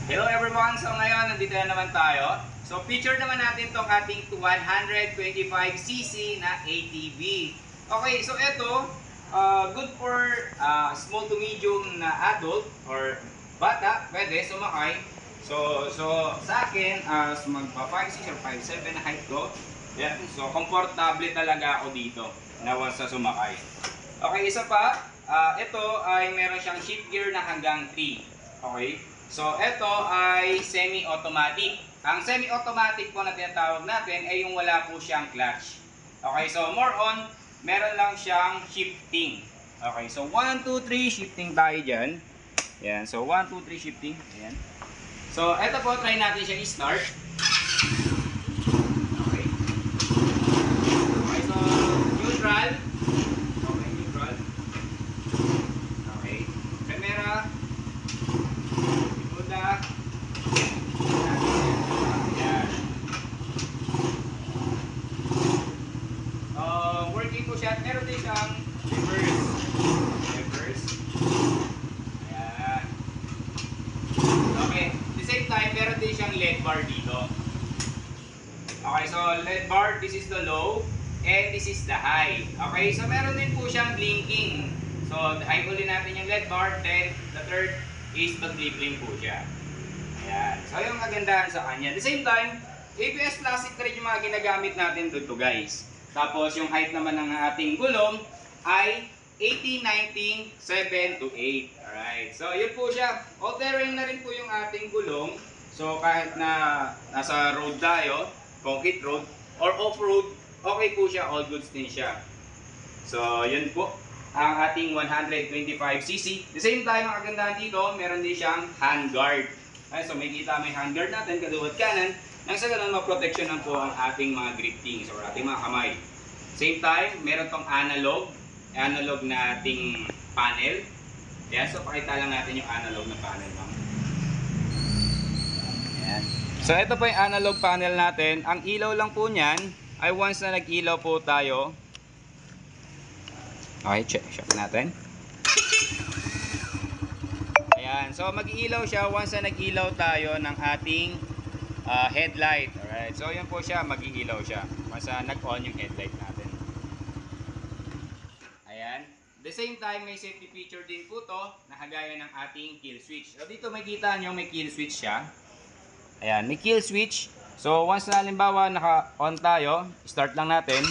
Hello everyone! So ngayon, nandito na naman tayo. So feature naman natin tong ating 125cc na ATV. Okay, so ito, good for small to medium na adult or bata, pwede sumakay. So sa akin, as magpa 5'6 or 5'7 na height ko, yeah, so komportable talaga ako dito na once na sumakay. Okay, isa pa, ito ay meron siyang shift gear na hanggang 3. Okay? So, ito ay semi-automatic. Ang semi-automatic po na tinatawag natin ay yung wala po siyang clutch. Okay, so more on, meron lang siyang shifting. Okay, so 1, 2, 3, shifting tayo dyan. Ayan, so 1, 2, 3, shifting. Ayan. So, ito po, try natin siya i-start. Okay. Okay, so neutral. Okay, neutral. Okay. Camera. Ayan. Working po siya. Meron din siyang reverse. Ayan. Okay. At the same time, meron din siyang LED bar dito. Okay, so LED bar, this is the low. And this is the high. Okay, so meron din po siyang blinking. So, high ulit natin yung LED bar. Then, the third is mag-blink po siya. Ayan. So, yung kagandahan sa kanya. At the same time, ABS plastic na rin yung mga ginagamit natin dito guys. Tapos, yung height naman ng ating gulong ay 18, 19, 7 to 8. Alright. So, yun po siya. All-terrain na rin po yung ating gulong. So, kahit na nasa road tayo, concrete road, or off-road, okay po siya. All goods din siya. So, yun po ang ating 125cc. The same time, ang kagandahan dito, meron din siyang handguard. Ay, so may kita may handguard natin, kaliwat kanan, nang sa ganun maproteksyonan po ang ating mga grippings or ating mga kamay. Same time, meron tong analog na ating panel. Ayan, so pakita lang natin yung analog na panel, ma'am. Ayan. So ito po yung analog panel natin. Ang ilaw lang po niyan ay once na nag-ilaw po tayo. Okay, check natin. Ayan, so mag-iilaw siya once na nag-ilaw tayo ng ating headlight. Alright, so yun po siya, mag-iilaw siya once na nag-on yung headlight natin. Ayan, the same time may safety feature din po to na kagaya ng ating kill switch. So dito makikita nyo may kill switch siya. Ayan, may kill switch. So once na halimbawa naka-on tayo, start lang natin.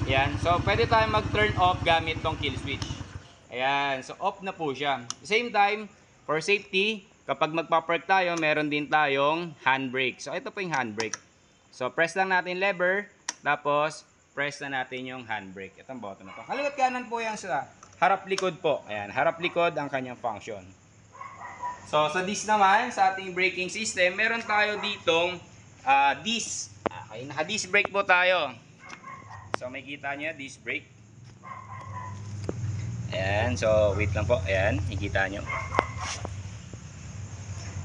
Ayan, so pwede tayong mag-turn off gamit tong kill switch. Ayan, so off na po siya. Same time, for safety, kapag magpa-park tayo, meron din tayong handbrake. So ito po yung handbrake. So press lang natin lever, tapos press na natin yung handbrake. Itong button na to. Kaliwat kanan po yan sa harap likod po. Ayan, harap likod ang kanyang function. So sa disc naman, sa ating braking system, meron tayo ditong disc. Okay, naka-disc brake po tayo. So may kita nyo, disc brake. Ayan, so wait lang po. Ayan, nakikita nyo.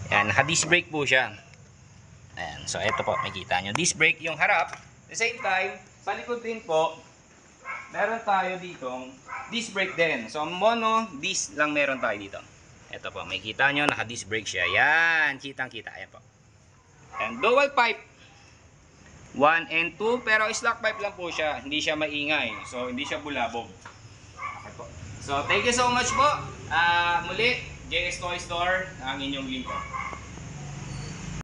Ayan, naka-disc brake po siya. Ayan, so ito po, makikita nyo. Disc brake yung harap. At the same time, sa likod din po, meron tayo ditong disc brake din. So mono, disc lang meron tayo dito. Ito po, makikita nyo, naka-disc brake siya. Ayan, kitang-kita. Ayan po. And dual pipe. 1 and 2, pero slack pipe lang po siya. Hindi siya maingay. So, hindi siya bulabog. Okay po. So, thank you so much po. Muli, JS Toy Store, ang inyong lingkod.